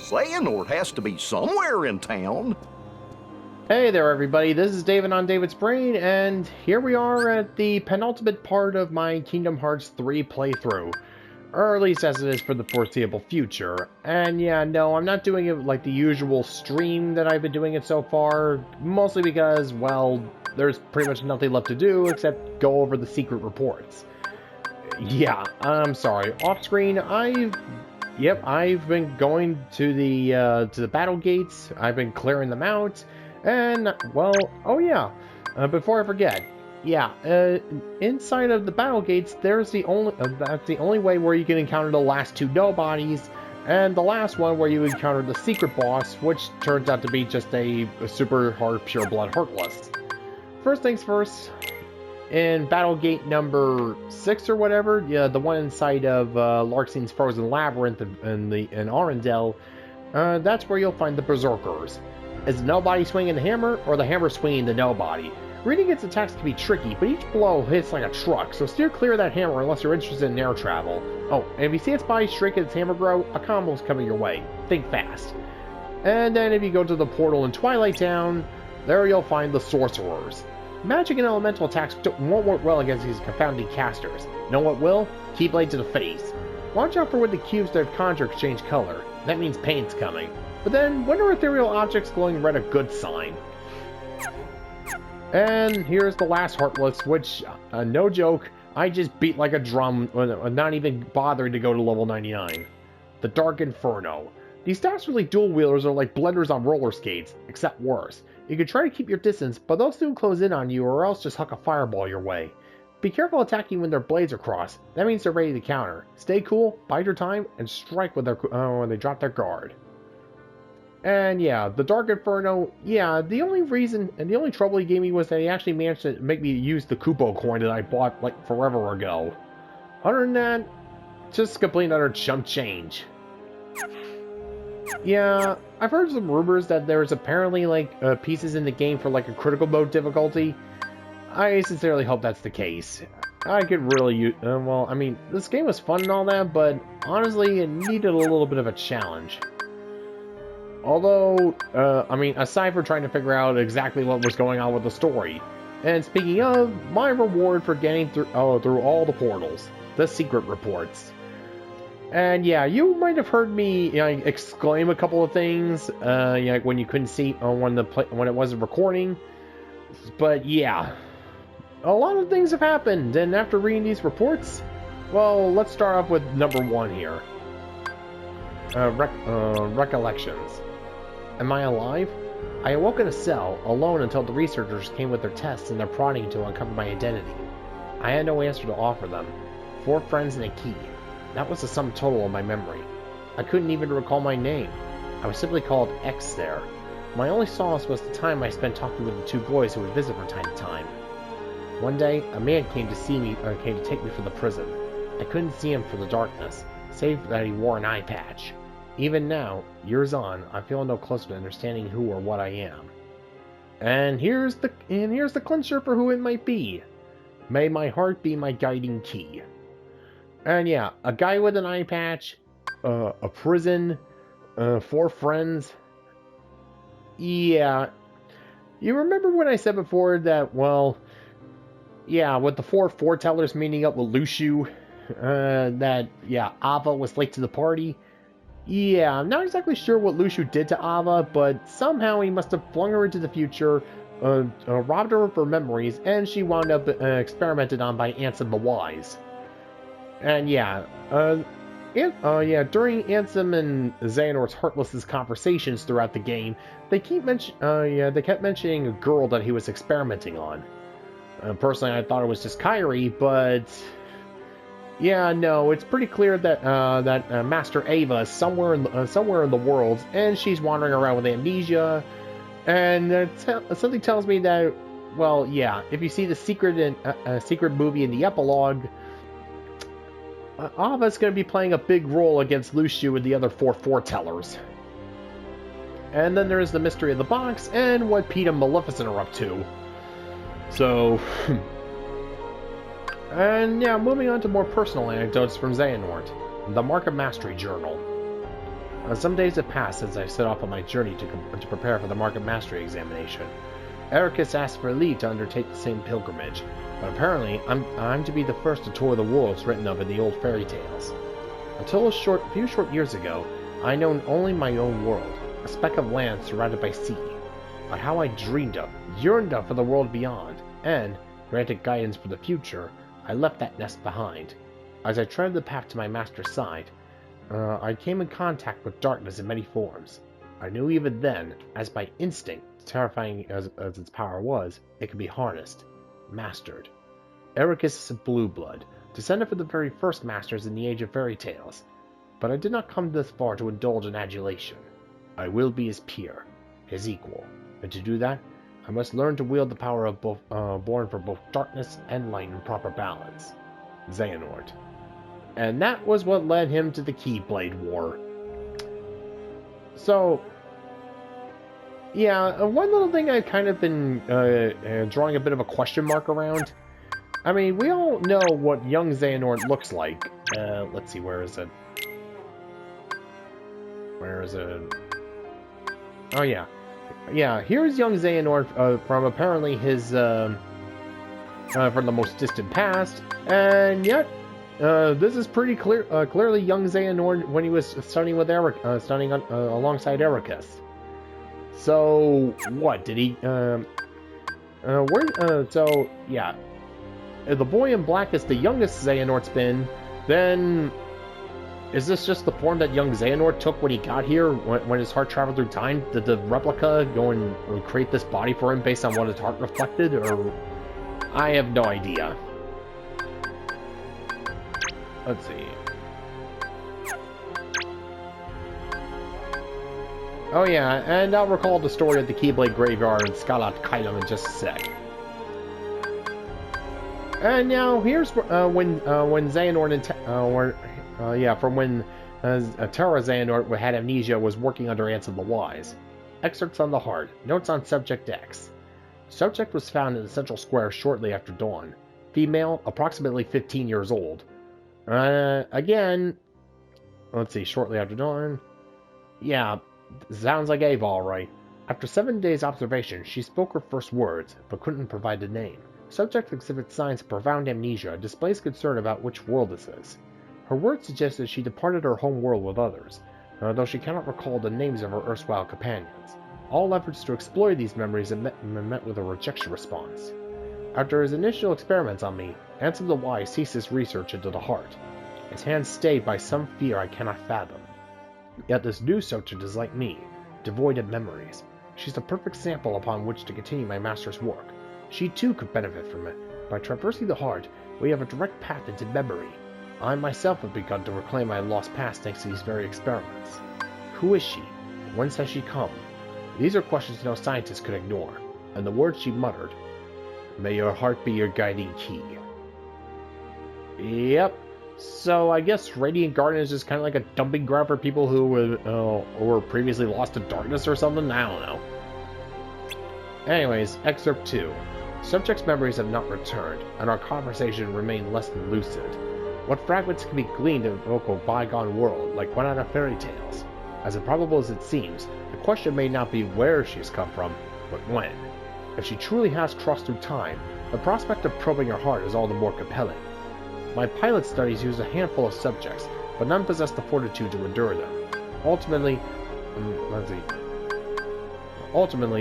Xehanort has to be somewhere in town. Hey there everybody, this is David on David's Brain, and here we are at the penultimate part of my Kingdom Hearts 3 playthrough. Or at least as it is for the foreseeable future. And yeah, no, I'm not doing it like the usual stream that I've been doing it so far, mostly because, well, there's pretty much nothing left to do except go over the secret reports. Yeah, I'm sorry. Off screen, I've been going to the battle gates. I've been clearing them out. And, well, oh yeah, before I forget, yeah, inside of the battle gates, that's the only way where you can encounter the last two nobodies, and the last one where you encounter the secret boss, which turns out to be just a super hard pureblood Heartless. First things first, in battle gate number 6 or whatever, yeah, the one inside of Larxine's Frozen Labyrinth in Arendelle, that's where you'll find the Berserkers. Is the nobody swinging the hammer, or the hammer swinging the nobody? Reading its attacks can be tricky, but each blow hits like a truck, so steer clear of that hammer unless you're interested in air travel. Oh, and if you see its body shrink and its hammer grow, a combo's coming your way. Think fast. And then if you go to the portal in Twilight Town, there you'll find the Sorcerers. Magic and elemental attacks won't work well against these confounding casters. Know what will? Keyblade to the face. Watch out for when the cubes they've conjured change color. That means pain's coming. But then, when are ethereal objects glowing red a good sign? And here's the last Heartless, which, no joke, I just beat like a drum, not even bothering to go to level 99. The Dark Inferno. These dastardly dual wielders are like blenders on roller skates, except worse. You can try to keep your distance, but they'll soon close in on you or else just huck a fireball your way. Be careful attacking when their blades are crossed. That means they're ready to counter. Stay cool, bide your time, and strike when they drop their guard. And yeah, the Dark Inferno, yeah, the only reason and the only trouble he gave me was that he actually managed to make me use the Kupo coin that I bought like forever ago. Other than that, just complete utter chump change. Yeah, I've heard some rumors that there's apparently like pieces in the game for like a critical mode difficulty. I sincerely hope that's the case. I could really use, well, I mean, this game was fun and all that, but honestly, it needed a little bit of a challenge. Although, I mean, aside from trying to figure out exactly what was going on with the story. And speaking of, my reward for getting through all the portals. The secret reports. And yeah, you might have heard me exclaim a couple of things when you couldn't see when it wasn't recording. But yeah, a lot of things have happened, and after reading these reports, well, let's start off with number 1 here. Recollections. Am I alive? I awoke in a cell, alone until the researchers came with their tests and their prodding to uncover my identity. I had no answer to offer them. 4 friends and a key. That was the sum total of my memory. I couldn't even recall my name. I was simply called X there. My only solace was the time I spent talking with the 2 boys who would visit from time to time. One day, a man came to take me from the prison. I couldn't see him for the darkness, save that he wore an eye patch. Even now, years on, I feel no closer to understanding who or what I am. And here's the clincher for who it might be. May my heart be my guiding key. And yeah, a guy with an eye patch, a prison, 4 friends. Yeah, you remember when I said before that, well, yeah, with the 4 foretellers meeting up with Lucio, that, yeah, Ava was late to the party? Yeah, I'm not exactly sure what Lucio did to Ava, but somehow he must have flung her into the future, robbed her of her memories, and she wound up experimented on by Ansem the Wise. And yeah, during Ansem and Xehanort's Heartless's conversations throughout the game, they kept mentioning a girl that he was experimenting on. Personally, I thought it was just Kairi, but yeah, no, it's pretty clear that Master Ava is somewhere in the world, and she's wandering around with amnesia. And something tells me that, well, yeah, if you see the secret movie in the epilogue, Ava's going to be playing a big role against Lucio and the other 4 foretellers. And then there's the mystery of the box and what Pete and Maleficent are up to. So, and yeah, moving on to more personal anecdotes from Xehanort, the Mark of Mastery Journal. Some days have passed since I set off on my journey to prepare for the Market Mastery examination. Ericus asked for leave to undertake the same pilgrimage, but apparently I'm to be the first to tour the worlds written of in the old fairy tales. Until a few short years ago, I known only my own world, a speck of land surrounded by sea. But how I dreamed of, yearned of for the world beyond, and, granted guidance for the future, I left that nest behind. As I treaded the path to my master's side, I came in contact with darkness in many forms. I knew even then, as by instinct, terrifying as its power was, it could be harnessed, mastered. Ericus of Blue Blood, descended from the very first masters in the age of fairy tales. But I did not come this far to indulge in adulation. I will be his peer, his equal, and to do that, I must learn to wield the power of both, born for both darkness and light in proper balance. Xehanort. And that was what led him to the Keyblade War. So, yeah, one little thing I've kind of been drawing a bit of a question mark around. I mean, we all know what young Xehanort looks like. Let's see, where is it? Where is it? Oh, yeah. Yeah, here's young Xehanort from apparently his, from the most distant past. And yet, this is pretty clearly young Xehanort when he was studying with studying alongside Ericus. So, what, did he, so, yeah. If the boy in black is the youngest Xehanort's been, then is this just the form that young Xehanort took when he got here, when his heart traveled through time? Did the replica go and create this body for him based on what his heart reflected, or... I have no idea. Let's see. Oh yeah, and I'll recall the story of the Keyblade Graveyard and Skalat Kylum in just a sec. And now here's when Xehanort and from when Terra Xehanort had amnesia was working under Ants of the Wise. Excerpts on the Heart. Notes on Subject X. Subject was found in the central square shortly after dawn. Female, approximately 15 years old. Again, let's see, shortly after dawn. Yeah, sounds like Ava, all right. After 7 days' observation, she spoke her first words, but couldn't provide a name. Subject exhibits signs of profound amnesia and displays concern about which world this is. Her words suggest that she departed her home world with others, though she cannot recall the names of her erstwhile companions. All efforts to explore these memories have met with a rejection response. After his initial experiments on me, Ants of the Wise ceased his research into the heart, his hands stayed by some fear I cannot fathom. Yet this new subject is like me, devoid of memories. She's a perfect sample upon which to continue my master's work. She too could benefit from it. By traversing the heart, we have a direct path into memory. I myself have begun to reclaim my lost past thanks to these very experiments. Who is she? Whence has she come? These are questions no scientist could ignore, and the words she muttered, "May your heart be your guiding key." Yep. So I guess Radiant Garden is just kind of like a dumping ground for people who were previously lost to darkness or something? I don't know. Anyways, Excerpt 2. Subject's memories have not returned, and our conversation remained less than lucid. What fragments can be gleaned in a local bygone world, like one out of fairy tales? As improbable as it seems, the question may not be where she has come from, but when. If she truly has crossed through time, the prospect of probing her heart is all the more compelling. My pilot studies used a handful of subjects, but none possessed the fortitude to endure them. Ultimately,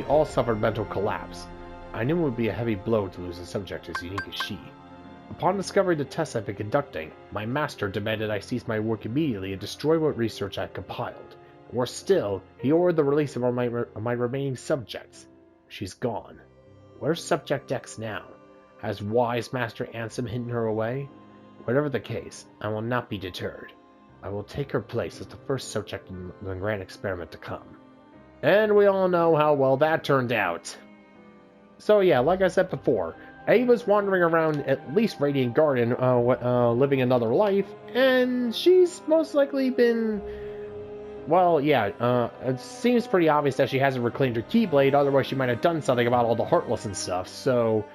all suffered mental collapse. I knew it would be a heavy blow to lose a subject as unique as she. Upon discovering the tests I've been conducting, my master demanded I cease my work immediately and destroy what research I'd compiled. Worse still, he ordered the release of my remaining subjects. She's gone. Where's Subject X now? Has wise Master Ansem hidden her away? Whatever the case, I will not be deterred. I will take her place as the first subject in the grand experiment to come. And we all know how well that turned out. So yeah, like I said before, Ava's wandering around at least Radiant Garden, living another life, and she's most likely been... Well, yeah, it seems pretty obvious that she hasn't reclaimed her Keyblade, otherwise she might have done something about all the Heartless and stuff, so...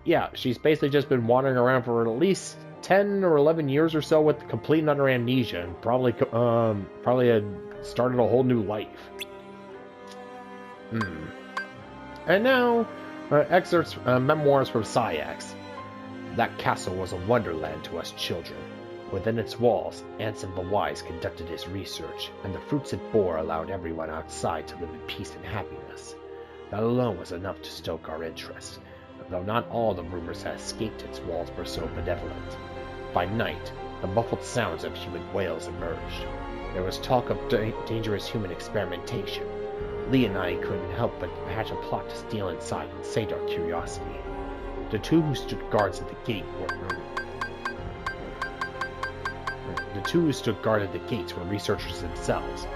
Yeah, she's basically just been wandering around for at least 10 or 11 years or so with complete and utter amnesia, and probably started a whole new life. And now, excerpts, memoirs from Sayax. That castle was a wonderland to us children. Within its walls, Ansem the Wise conducted his research, and the fruits it bore allowed everyone outside to live in peace and happiness. That alone was enough to stoke our interest, though not all the rumors that escaped its walls were so benevolent. By night, the muffled sounds of human wails emerged. There was talk of dangerous human experimentation. Lee and I couldn't help but hatch a plot to steal inside and sate our curiosity. The two who stood guard at the gates were researchers themselves,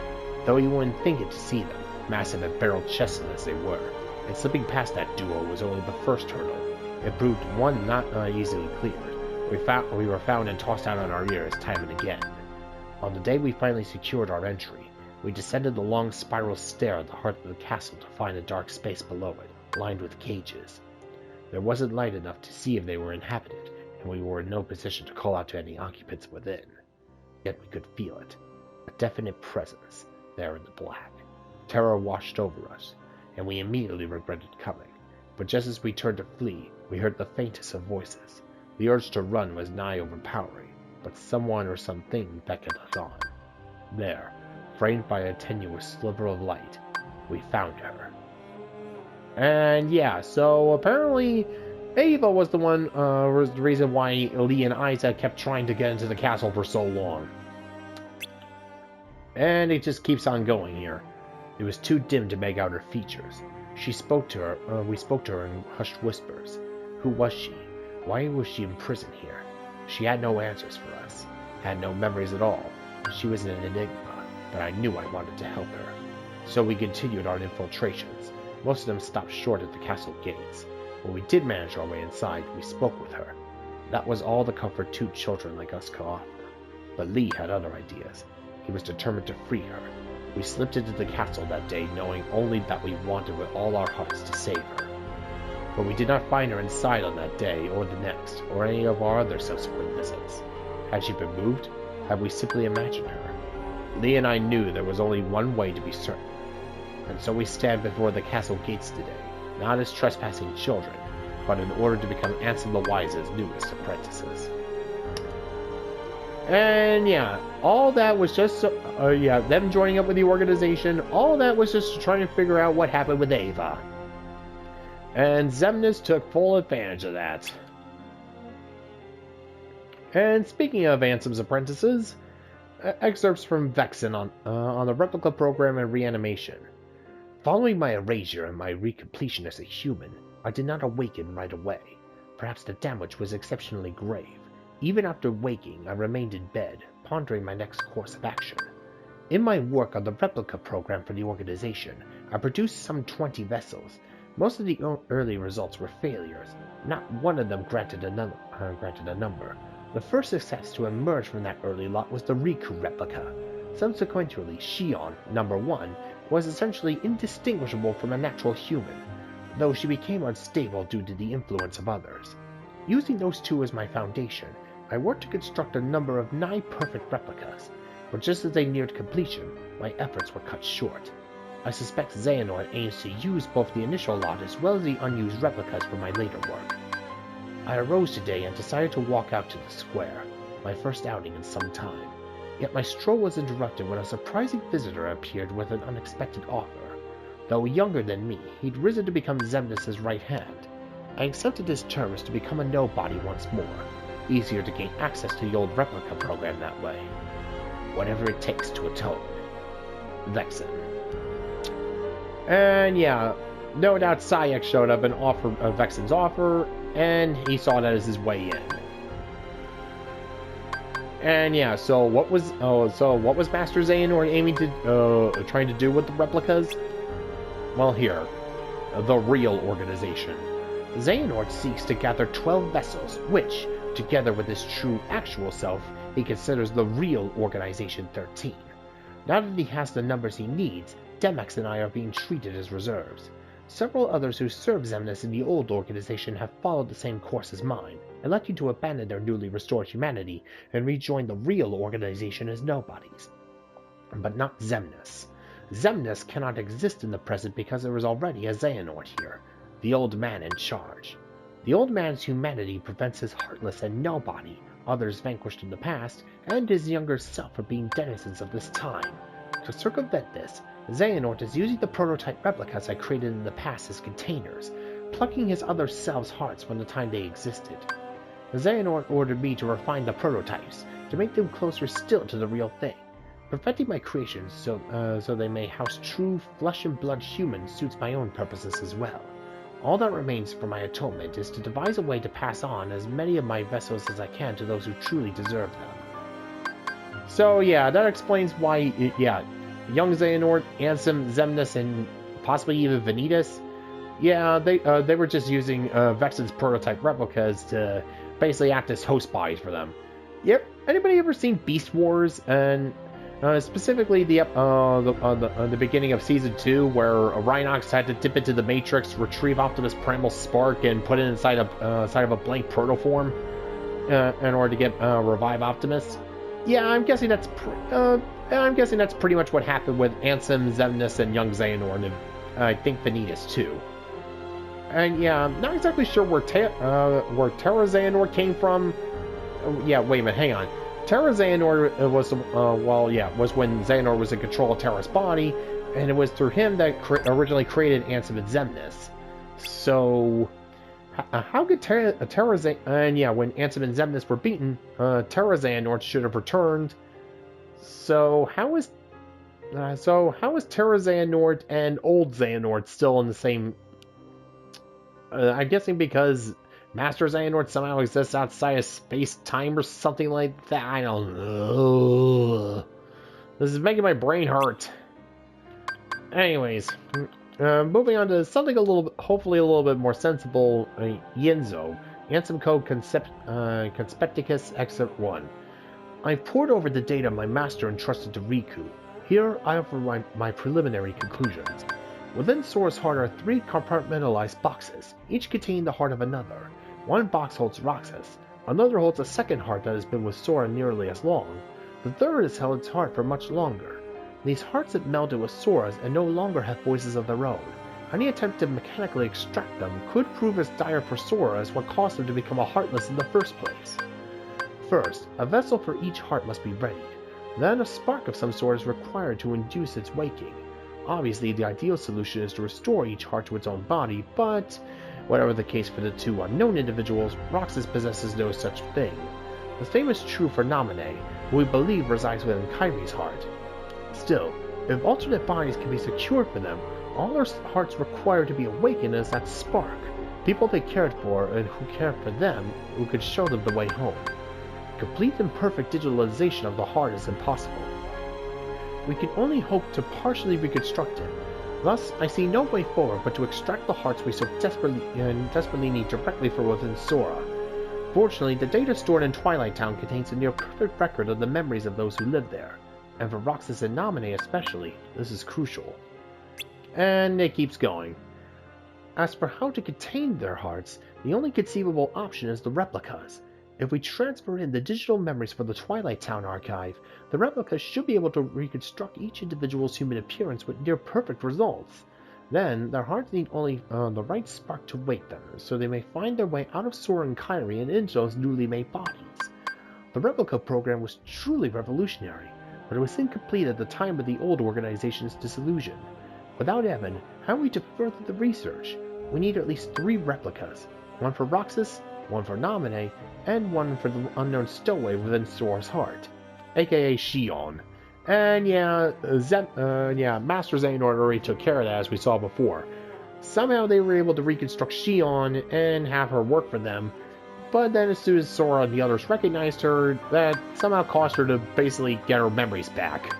though you wouldn't think it to see them, massive and barrel-chested as they were, and slipping past that duo was only the first hurdle. It proved one not easily cleared. We were found and tossed out on our ears time and again. On the day we finally secured our entry, we descended the long spiral stair at the heart of the castle to find a dark space below it, lined with cages. There wasn't light enough to see if they were inhabited, and we were in no position to call out to any occupants within. Yet we could feel it, a definite presence, there in the black. Terror washed over us, and we immediately regretted coming. But just as we turned to flee, we heard the faintest of voices. The urge to run was nigh overpowering, but someone or something beckoned us on. There, framed by a tenuous sliver of light, we found her. And yeah, so apparently Ava was the reason why Lee and Isaac kept trying to get into the castle for so long. And it just keeps on going here. It was too dim to make out her features. We spoke to her in hushed whispers. Who was she? Why was she imprisoned here? She had no answers for us, had no memories at all. She was an enigma, but I knew I wanted to help her. So we continued our infiltrations. Most of them stopped short at the castle gates. When we did manage our way inside, we spoke with her. That was all the comfort two children like us could offer. But Lee had other ideas. He was determined to free her. We slipped into the castle that day, knowing only that we wanted with all our hearts to save her. But we did not find her inside on that day, or the next, or any of our other subsequent visits. Had she been moved? Had we simply imagined her? Lee and I knew there was only one way to be certain. And so we stand before the castle gates today, not as trespassing children, but in order to become Ansem the Wise's newest apprentices. And yeah, all that was just them joining up with the organization. All that was just to try to figure out what happened with Ava. And Xemnas took full advantage of that. And speaking of Ansem's apprentices, excerpts from Vexen on the replica program and reanimation. Following my erasure and my recompletion as a human, I did not awaken right away. Perhaps the damage was exceptionally grave. Even after waking, I remained in bed, pondering my next course of action. In my work on the replica program for the organization, I produced some 20 vessels. Most of the early results were failures. Not one of them granted a number. The first success to emerge from that early lot was the Riku replica. Subsequently, Shion, number 1, was essentially indistinguishable from a natural human, though she became unstable due to the influence of others. Using those two as my foundation, I worked to construct a number of nigh-perfect replicas, but just as they neared completion, my efforts were cut short. I suspect Xehanort aims to use both the initial lot as well as the unused replicas for my later work. I arose today and decided to walk out to the square, my first outing in some time. Yet my stroll was interrupted when a surprising visitor appeared with an unexpected offer. Though younger than me, he'd risen to become Xemnas' right hand. I accepted his terms to become a nobody once more. Easier to gain access to the old replica program that way. Whatever it takes to atone. Vexen. And yeah, no doubt Sayax showed up and offered Vexen's offer, and he saw that as his way in. And yeah, so what was Master Xehanort aiming to trying to do with the replicas? Well, here, the real organization. Xehanort seeks to gather 12 vessels, which, together with his true actual self, he considers the real Organization 13. Now that he has the numbers he needs, Demax and I are being treated as reserves. Several others who served Xemnas in the old organization have followed the same course as mine, electing to abandon their newly restored humanity and rejoin the real organization as nobodies. but not Xemnas. Xemnas cannot exist in the present because there is already a Xehanort here, the old man in charge. The old man's humanity prevents his heartless and nobody, others vanquished in the past, and his younger self from being denizens of this time. To circumvent this, Xehanort is using the prototype replicas I created in the past as containers, plucking his other selves' hearts from the time they existed. Xehanort ordered me to refine the prototypes, to make them closer still to the real thing. Perfecting my creations so they may house true flesh-and-blood humans suits my own purposes as well. All that remains for my atonement is to devise a way to pass on as many of my vessels as I can to those who truly deserve them. So yeah, that explains why, young Xehanort, Ansem, Xemnas, and possibly even Vanitas, they were just using Vexen's prototype replicas to basically act as host bodies for them. Yep, anybody ever seen Beast Wars? And specifically the beginning of Season 2, where Rhinox had to dip into the Matrix, retrieve Optimus Primal's spark, and put it inside of a blank protoform in order to get revive Optimus. Yeah, I'm guessing that's pretty much what happened with Ansem, Xemnas, and young Xehanort, and I think Vanitas too. And yeah, I'm not exactly sure where Terra Xehanort came from. Wait a minute, hang on. Terra Xehanort was when Xehanort was in control of Terra's body, and it was through him that originally created Ansem and Xemnas. So, how could Terra Xehanort... And when Ansem and Xemnas were beaten, Terra Xehanort should have returned. So, how is Terra Xehanort and old Xehanort still in the same... I'm guessing because Master Xehanort somehow exists outside of space-time or something like that. I don't know. This is making my brain hurt. Anyways, moving on to something hopefully a little bit more sensible. Yinzo, Ansem Code Conspecticus Exit 1. I've pored over the data my master entrusted to Riku. Here I offer my preliminary conclusions. Within Sora's heart are 3 compartmentalized boxes, each containing the heart of another. One box holds Roxas, another holds a second heart that has been with Sora nearly as long. The third has held its heart for much longer. These hearts have melded with Sora's and no longer have voices of their own. Any attempt to mechanically extract them could prove as dire for Sora as what caused him to become a Heartless in the first place. First, a vessel for each heart must be readied. Then a spark of some sort is required to induce its waking. Obviously, the ideal solution is to restore each heart to its own body, but whatever the case for the 2 unknown individuals, Roxas possesses no such thing. The same is true for Naminé, who we believe resides within Kairi's heart. Still, if alternate bodies can be secured for them, all their hearts require to be awakened is that spark, people they cared for and who cared for them, who could show them the way home. Complete and perfect digitalization of the heart is impossible. We can only hope to partially reconstruct it. Thus, I see no way forward but to extract the hearts we so desperately need directly from within Sora. Fortunately, the data stored in Twilight Town contains a near-perfect record of the memories of those who lived there. And for Roxas and Naminé especially, this is crucial. And it keeps going. As for how to contain their hearts, the only conceivable option is the replicas. If we transfer in the digital memories for the Twilight Town archive, the replicas should be able to reconstruct each individual's human appearance with near-perfect results. Then, their hearts need only the right spark to wake them, so they may find their way out of Sora and Kairi and into those newly made bodies. The replica program was truly revolutionary, but it was incomplete at the time of the old organization's dissolution. Without Evan, how are we to further the research? We need at least 3 replicas, one for Roxas, one for Naminé, and one for the unknown stowaway within Sora's heart, aka Xion. And Master Xehanort already took care of that, as we saw before. Somehow they were able to reconstruct Xion and have her work for them, but then as soon as Sora and the others recognized her, that somehow caused her to basically get her memories back.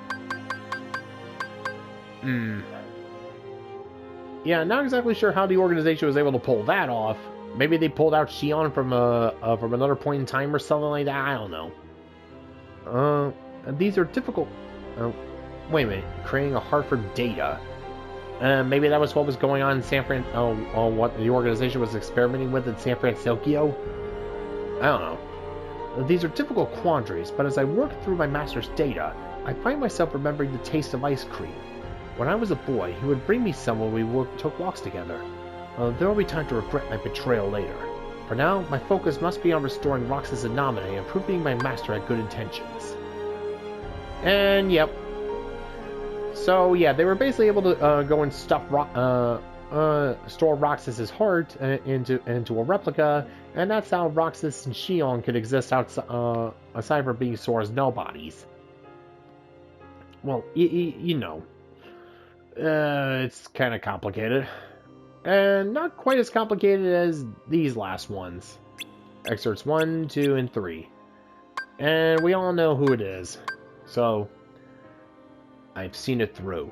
Yeah, not exactly sure how the organization was able to pull that off. Maybe they pulled out Xion from another point in time or something like that. I don't know. These are difficult. Wait a minute. Creating a heart for Data. Maybe that was what was going on in San Fran. What the organization was experimenting with in San Francisco. I don't know. These are difficult quandaries, but as I work through my master's data, I find myself remembering the taste of ice cream. When I was a boy, he would bring me some when we took walks together. There will be time to regret my betrayal later. For now, my focus must be on restoring Roxas and Naminé and proving my master had good intentions. And, yep. So, yeah, they were basically able to go and stuff store Roxas's heart into a replica, and that's how Roxas and Xion could exist aside from being Sora's nobodies. Well, you know, it's kind of complicated, and not quite as complicated as these last ones. Excerpts 1, 2, and 3, and we all know who it is. So, I've seen it through.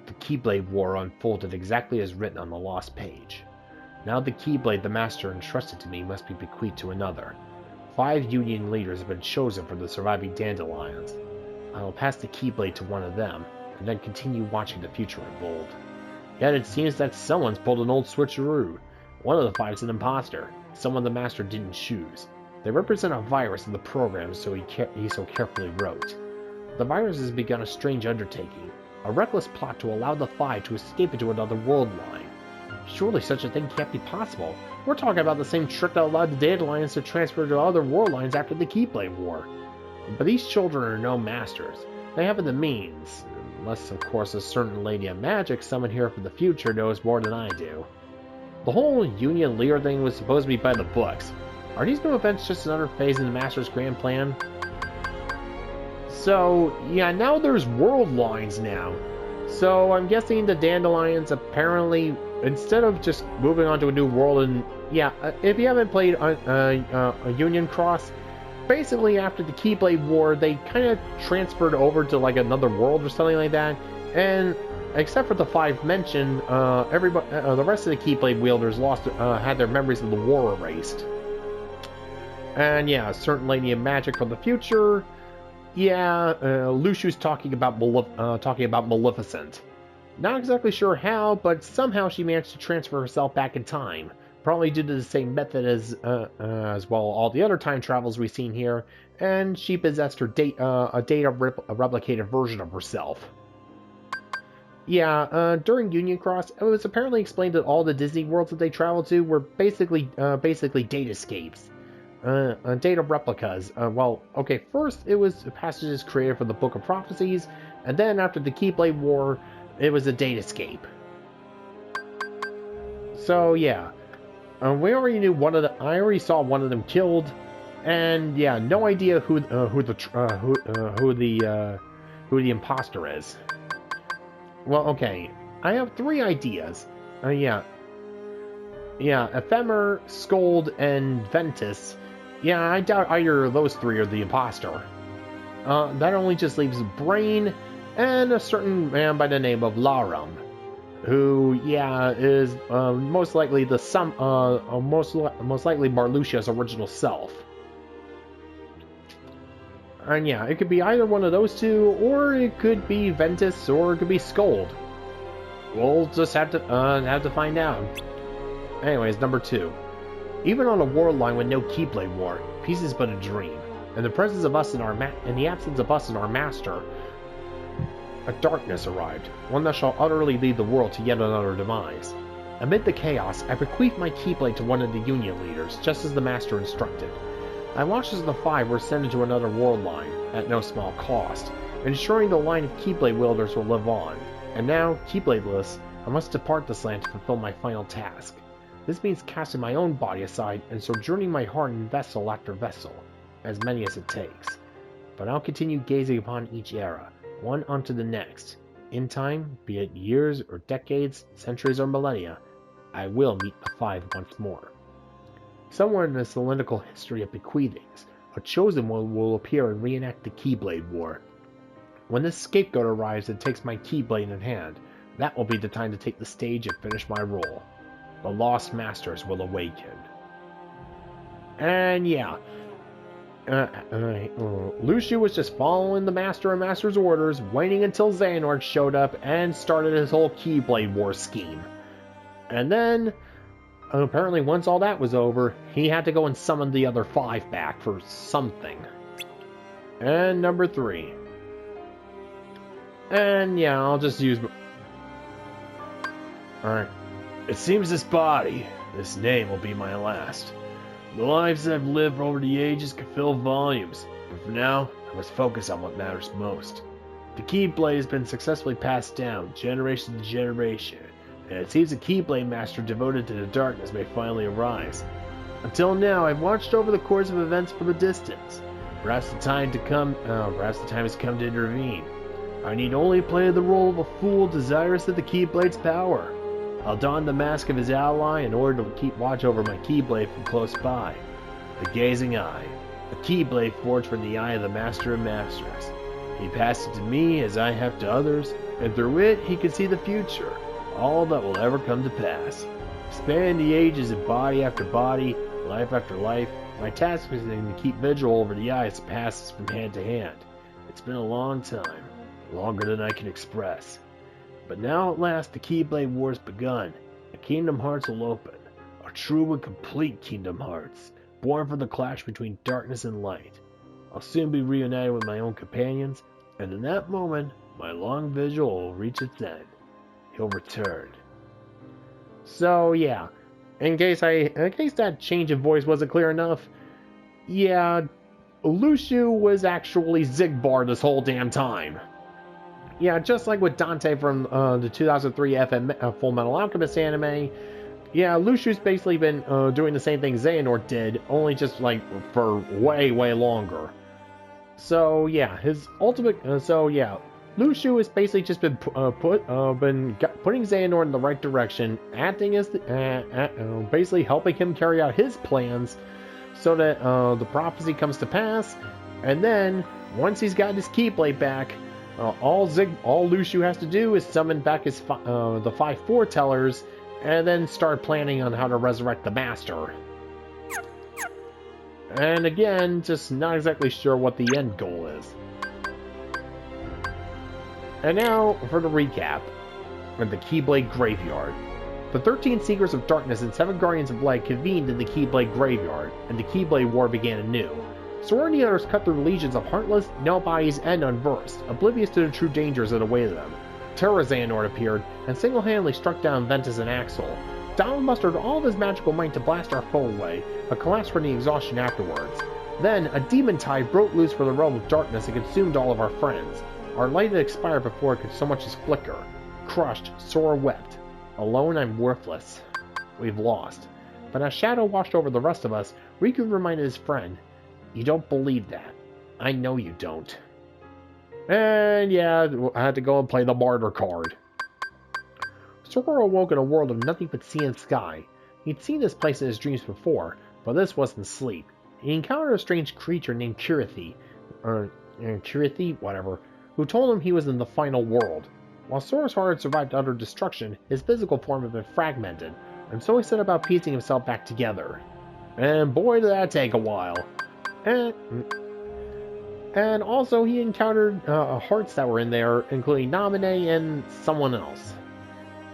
The Keyblade War unfolded exactly as written on the lost page. Now the Keyblade the Master entrusted to me must be bequeathed to another. 5 Union leaders have been chosen from the surviving Dandelions. I will pass the Keyblade to one of them, and then continue watching the future unfold. Yet it seems that someone's pulled an old switcheroo. One of the 5's an imposter, someone the Master didn't choose. They represent a virus in the program, so he so carefully wrote. The virus has begun a strange undertaking, a reckless plot to allow the 5 to escape into another world line. Surely such a thing can't be possible. We're talking about the same trick that allowed the Dandelions to transfer to other world lines after the Keyblade War. But these children are no masters. They haven't the means, unless of course a certain lady of magic summoned here from the future knows more than I do. The whole Union leader thing was supposed to be by the books. Are these new events just another phase in the Master's grand plan? So, yeah, now there's world lines now. So, I'm guessing the Dandelions apparently, instead of just moving on to a new world, and yeah, if you haven't played a Union Cross, basically after the Keyblade War, they kind of transferred over to like another world or something like that, and except for the 5 mentioned, everybody, the rest of the Keyblade wielders had their memories of the war erased. And yeah, a certain lady of magic from the future. Yeah, Lushu's talking about Maleficent. Not exactly sure how, but somehow she managed to transfer herself back in time. Probably due to the same method as well all the other time travels we've seen here, and she possessed her a replicated version of herself. Yeah, during Union Cross, it was apparently explained that all the Disney worlds that they traveled to were basically datascapes. Data replicas. Well, okay, first it was passages created from the Book of Prophecies, and then after the Keyblade War, it was a datascape. So yeah, we already knew I already saw one of them killed, and yeah, no idea who the imposter is. Well, okay, I have 3 ideas. Yeah, Ephemer, Scold, and Ventus. Yeah, I doubt either of those 3 are the imposter. That only just leaves Brain and a certain man by the name of Larum, who, yeah, is most likely most likely Marluxia's original self. And yeah, it could be either one of those 2, or it could be Ventus, or it could be Scold. We'll just have to find out. Anyways, number 2. Even on a world line with no Keyblade War, peace is but a dream. In the presence of us in the absence of us and our master, a darkness arrived, one that shall utterly lead the world to yet another demise. Amid the chaos, I bequeathed my Keyblade to one of the Union leaders, just as the master instructed. I watched as the 5 were sent into another world line, at no small cost, ensuring the line of Keyblade wielders will live on. And now, Keybladeless, I must depart this land to fulfill my final task. This means casting my own body aside and sojourning my heart in vessel after vessel, as many as it takes. But I'll continue gazing upon each era, one onto the next. In time, be it years or decades, centuries or millennia, I will meet the 5 once more. Somewhere in the cylindrical history of bequeathings, a chosen one will appear and reenact the Keyblade War. When this scapegoat arrives and takes my Keyblade in hand, that will be the time to take the stage and finish my role. The Lost Masters will awaken. And yeah, Lushu was just following the Master and Master's orders, waiting until Xehanort showed up and started his whole Keyblade War scheme. And then, apparently once all that was over, he had to go and summon the other 5 back for something. And number 3. And yeah, I'll just use... Alright. It seems this body, this name will be my last. The lives I've lived over the ages could fill volumes, but for now, I must focus on what matters most. The Keyblade has been successfully passed down, generation to generation, and it seems a Keyblade master devoted to the darkness may finally arise. Until now, I've watched over the course of events from a distance. Perhaps the time has come to intervene. I need only play the role of a fool desirous of the Keyblade's power. I'll don the mask of his ally in order to keep watch over my Keyblade from close by. The Gazing Eye. A Keyblade forged from the eye of the Master of Masters. He passed it to me as I have to others, and through it he can see the future, all that will ever come to pass. Spanning the ages of body after body, life after life, my task is to keep vigil over the eye as it passes from hand to hand. It's been a long time, longer than I can express. But now at last the Keyblade War's begun, and Kingdom Hearts will open. A true and complete Kingdom Hearts, born from the clash between darkness and light. I'll soon be reunited with my own companions, and in that moment, my long vigil will reach its end. He'll return. So yeah, in case that change of voice wasn't clear enough, yeah, Lushu was actually Zigbar this whole damn time. Yeah, just like with Dante from the 2003 Full Metal Alchemist anime, yeah, Lushu's basically been doing the same thing Xehanort did, only just like for way, way longer. So yeah, his ultimate, Lushu has basically just been putting Xehanort in the right direction, acting as basically helping him carry out his plans, so that the prophecy comes to pass, and then once he's got his Keyblade back, all Lushu has to do is summon back his the 5 foretellers, and then start planning on how to resurrect the Master. And again, just not exactly sure what the end goal is. And now for the recap of the Keyblade Graveyard. The 13 Seekers of Darkness and 7 Guardians of Light convened in the Keyblade Graveyard, and the Keyblade War began anew. Sora and the others cut through legions of heartless, nobodies, and unversed, oblivious to the true dangers that awaited them. Terra Xehanort appeared, and single-handedly struck down Ventus and Axel. Donald mustered all of his magical might to blast our foe away, but collapsed from the exhaustion afterwards. Then, a demon tide broke loose from the realm of darkness and consumed all of our friends. Our light had expired before it could so much as flicker. Crushed, Sora wept. Alone, I'm worthless. We've lost. But as shadow washed over the rest of us, Riku reminded his friend, "You don't believe that. I know you don't." And yeah, I had to go and play the martyr card. Sora awoke in a world of nothing but sea and sky. He'd seen this place in his dreams before, but this wasn't sleep. He encountered a strange creature named Kirithi, whatever, who told him he was in the final world. While Sora's heart had survived utter destruction, his physical form had been fragmented, and so he set about piecing himself back together. And boy did that take a while. And also he encountered hearts that were in there, including Naminé and someone else.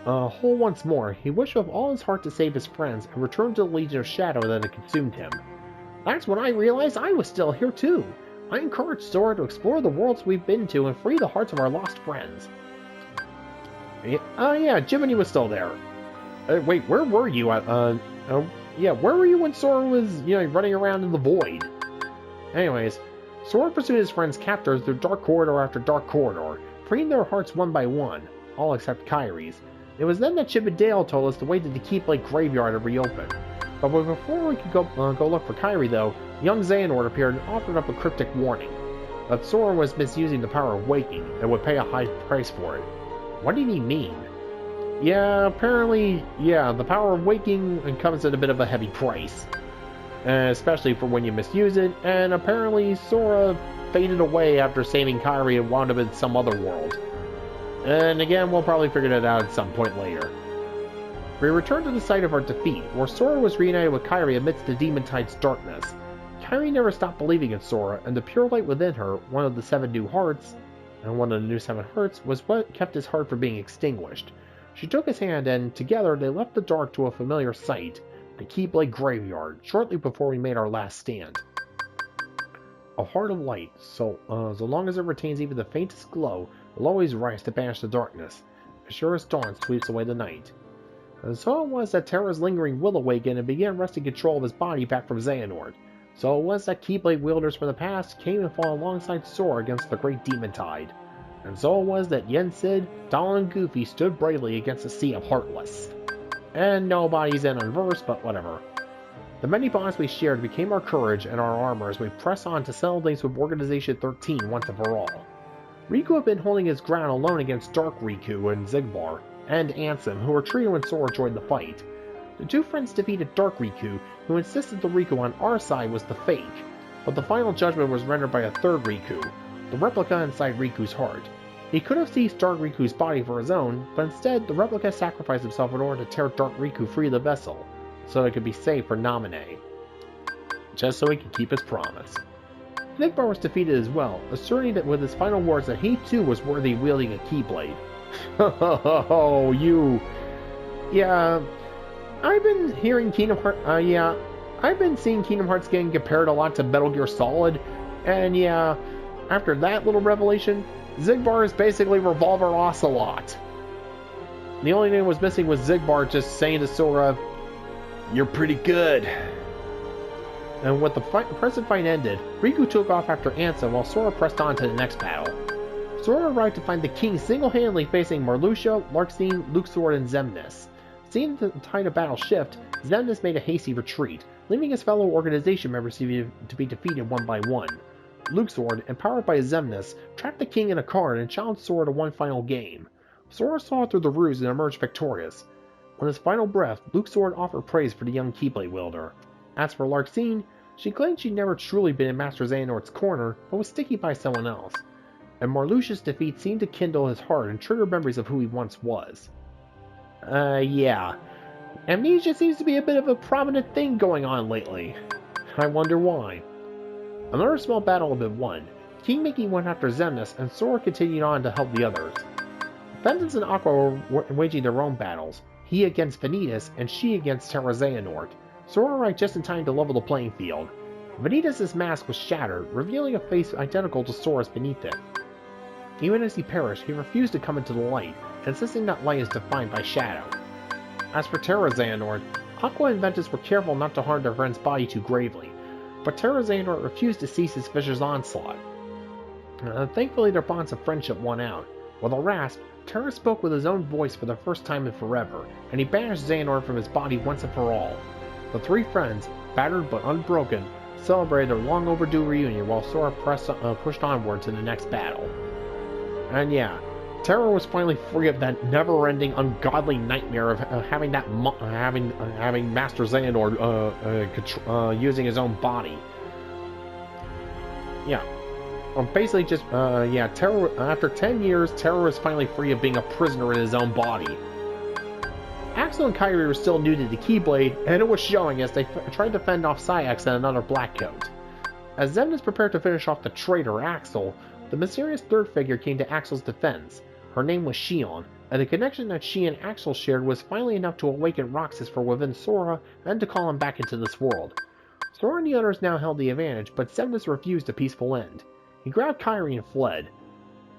Whole once more, he wished with all his heart to save his friends and return to the Legion of Shadow that had consumed him. That's when I realized I was still here too. I encouraged Sora to explore the worlds we've been to and free the hearts of our lost friends. Yeah, Jiminy was still there. Wait, where were you? Where were you when Sora was, running around in the void? Anyways, Sora pursued his friend's captors through dark corridor after dark corridor, freeing their hearts one by one, all except Kairi's. It was then that Chip and Dale told us to wait till the Keyblade Graveyard had reopened. But before we could go look for Kairi, though, young Xehanort appeared and offered up a cryptic warning that Sora was misusing the power of waking and would pay a high price for it. What did he mean? Yeah, apparently, the power of waking comes at a bit of a heavy price, especially for when you misuse it, and apparently Sora faded away after saving Kairi and wound up in some other world. And again, we'll probably figure that out at some point later. We returned to the site of our defeat, where Sora was reunited with Kairi amidst the Demon Tide's darkness. Kairi never stopped believing in Sora, and the pure light within her, one of the the new 7 hearts, was what kept his heart from being extinguished. She took his hand, and together they left the dark to a familiar sight, the Keyblade Graveyard, shortly before we made our last stand. A heart of light, so long as it retains even the faintest glow, will always rise to banish the darkness, as sure as dawn sweeps away the night. And so it was that Terra's lingering will awaken and begin wresting control of his body back from Xehanort. So it was that Keyblade wielders from the past came and fought alongside Sora against the Great Demon Tide. And so it was that Yen Sid, Donald, and Goofy stood bravely against a sea of Heartless. And nobody's in on verse, but whatever. The many bonds we shared became our courage and our armor as we press on to settle things with Organization 13 once and for all. Riku had been holding his ground alone against Dark Riku and Xigbar, and Ansem, who retreated when Sora joined the fight. The two friends defeated Dark Riku, who insisted the Riku on our side was the fake, but the final judgment was rendered by a third Riku, the replica inside Riku's heart. He could have seized Dark Riku's body for his own, but instead the replica sacrificed himself in order to tear Dark Riku free of the vessel, so it could be saved for Naminé, just so he could keep his promise. Xigbar was defeated as well, asserting that with his final words that he too was worthy of wielding a Keyblade. Oh, you... Yeah, I've been hearing Kingdom Hearts... I've been seeing Kingdom Hearts getting compared a lot to Metal Gear Solid, and yeah, after that little revelation, Xigbar is basically Revolver Ocelot. The only thing that was missing was Xigbar just saying to Sora, "You're pretty good." And with the present fight ended, Riku took off after Ansem while Sora pressed on to the next battle. Sora arrived to find the king single-handedly facing Marluxia, Larxene, Luxord, and Xemnas. Seeing the tide of battle shift, Xemnas made a hasty retreat, leaving his fellow organization members to be defeated one by one. Luxord, empowered by Xemnas, trapped the king in a card and challenged Sora to one final game. Sora saw through the ruse and emerged victorious. On his final breath, Luxord offered praise for the young Keyblade wielder. As for Larxene, she claimed she'd never truly been in Master Xehanort's corner, but was sticky by someone else. And Marluxia's defeat seemed to kindle his heart and trigger memories of who he once was. Yeah. Amnesia seems to be a bit of a prominent thing going on lately. I wonder why. Another small battle had been won. King Mickey went after Xemnas, and Sora continued on to help the others. Ventus and Aqua were waging their own battles, he against Vanitas, and she against Terra Xehanort. Sora arrived just in time to level the playing field. Vanitas' mask was shattered, revealing a face identical to Sora's beneath it. Even as he perished, he refused to come into the light, insisting that light is defined by shadow. As for Terra Xehanort, Aqua and Ventus were careful not to harm their friend's body too gravely, but Terra Xehanort refused to cease his vicious onslaught. Thankfully, their bonds of friendship won out. With a rasp, Terra spoke with his own voice for the first time in forever, and he banished Xehanort from his body once and for all. The three friends, battered but unbroken, celebrated their long overdue reunion while Sora pushed onward to the next battle. And yeah, Terra was finally free of that never-ending, ungodly nightmare of having Master Xehanort using his own body. Yeah, basically just Terra. After 10 years, Terra was finally free of being a prisoner in his own body. Axel and Kairi were still new to the Keyblade, and it was showing as they tried to fend off Saïx and another Blackcoat. As Xemnas prepared to finish off the traitor Axel, the mysterious third figure came to Axel's defense. Her name was Xion, and the connection that she and Axel shared was finally enough to awaken Roxas from within Sora and to call him back into this world. Sora and the others now held the advantage, but Xemnas refused a peaceful end. He grabbed Kairi and fled.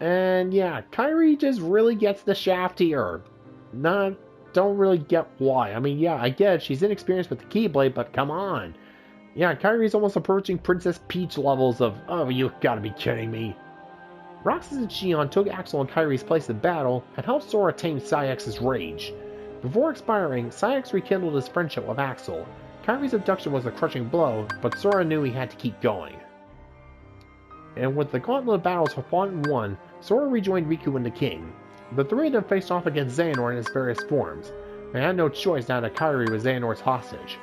And yeah, Kairi just really gets the shaft here. Don't really get why. I mean, yeah, I get it, she's inexperienced with the Keyblade, but come on. Yeah, Kairi's almost approaching Princess Peach levels of, oh, you gotta be kidding me. Roxas and Xion took Axel and Kairi's place in battle and helped Sora tame Saïx's rage. Before expiring, Saïx rekindled his friendship with Axel. Kairi's abduction was a crushing blow, but Sora knew he had to keep going. And with the gauntlet of battles fought and won, Sora rejoined Riku and the King. The three of them faced off against Xehanort in his various forms. They had no choice now that Kairi was Xehanort's hostage.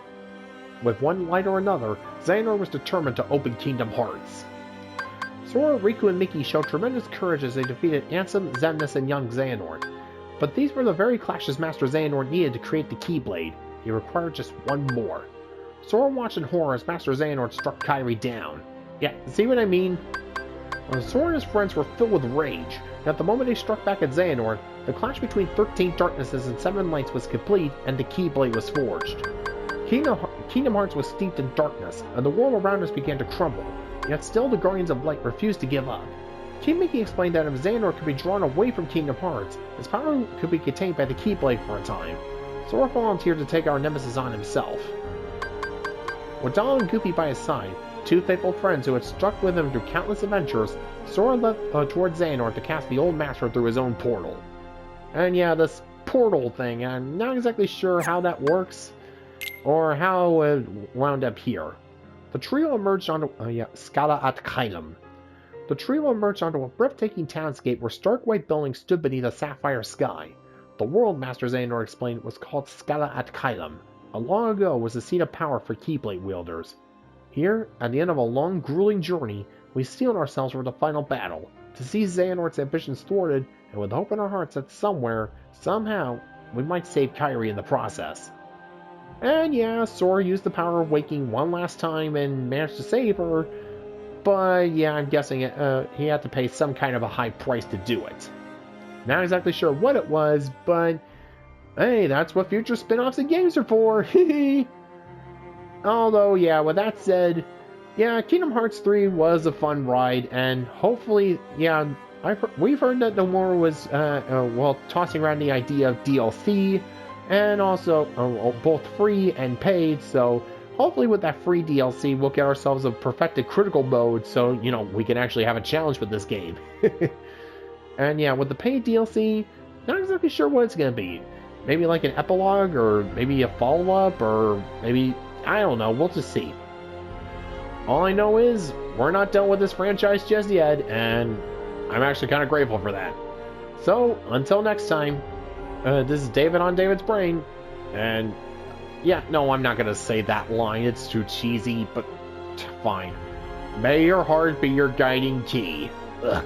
With one light or another, Xehanort was determined to open Kingdom Hearts. Sora, Riku, and Mickey showed tremendous courage as they defeated Ansem, Xemnas, and young Xehanort. But these were the very clashes Master Xehanort needed to create the Keyblade. He required just one more. Sora watched in horror as Master Xehanort struck Kairi down. Yeah, see what I mean? Sora and his friends were filled with rage, and at the moment they struck back at Xehanort, the clash between 13 darknesses and 7 lights was complete, and the Keyblade was forged. Kingdom Hearts was steeped in darkness, and the world around us began to crumble, yet still the Guardians of Light refused to give up. King Mickey explained that if Xehanort could be drawn away from Kingdom Hearts, his power could be contained by the Keyblade for a time. Sora volunteered to take our nemesis on himself. With Donald and Goofy by his side, two faithful friends who had stuck with him through countless adventures, Sora left towards Xehanort to cast the old master through his own portal. And yeah, this portal thing, I'm not exactly sure how that works, or how it wound up here. The trio emerged onto Scala at Kylum. The trio emerged onto a breathtaking townscape where stark white buildings stood beneath a sapphire sky. The world, Master Xehanort explained, was called Scala at Kylum. Long ago was the seat of power for Keyblade wielders. Here, at the end of a long, grueling journey, we steeled ourselves for the final battle, to see Xehanort's ambitions thwarted, and with hope in our hearts that somewhere, somehow, we might save Kairi in the process. And yeah, Sora used the power of waking one last time and managed to save her, but yeah, I'm guessing he had to pay some kind of a high price to do it. Not exactly sure what it was, but hey, that's what future spin-offs and games are for! Although, yeah, with that said, yeah, Kingdom Hearts 3 was a fun ride, and hopefully, yeah, we've heard that Nomura was, tossing around the idea of DLC, and also both free and paid, so hopefully with that free DLC, we'll get ourselves a perfected critical mode, so, you know, we can actually have a challenge with this game. And yeah, with the paid DLC, not exactly sure what it's going to be. Maybe like an epilogue, or maybe a follow-up, or maybe, I don't know, we'll just see. All I know is, we're not done with this franchise just yet, and I'm actually kind of grateful for that. So, until next time, this is David on David's Brain, and yeah, no, I'm not going to say that line, it's too cheesy, but fine. May your heart be your guiding key. Ugh.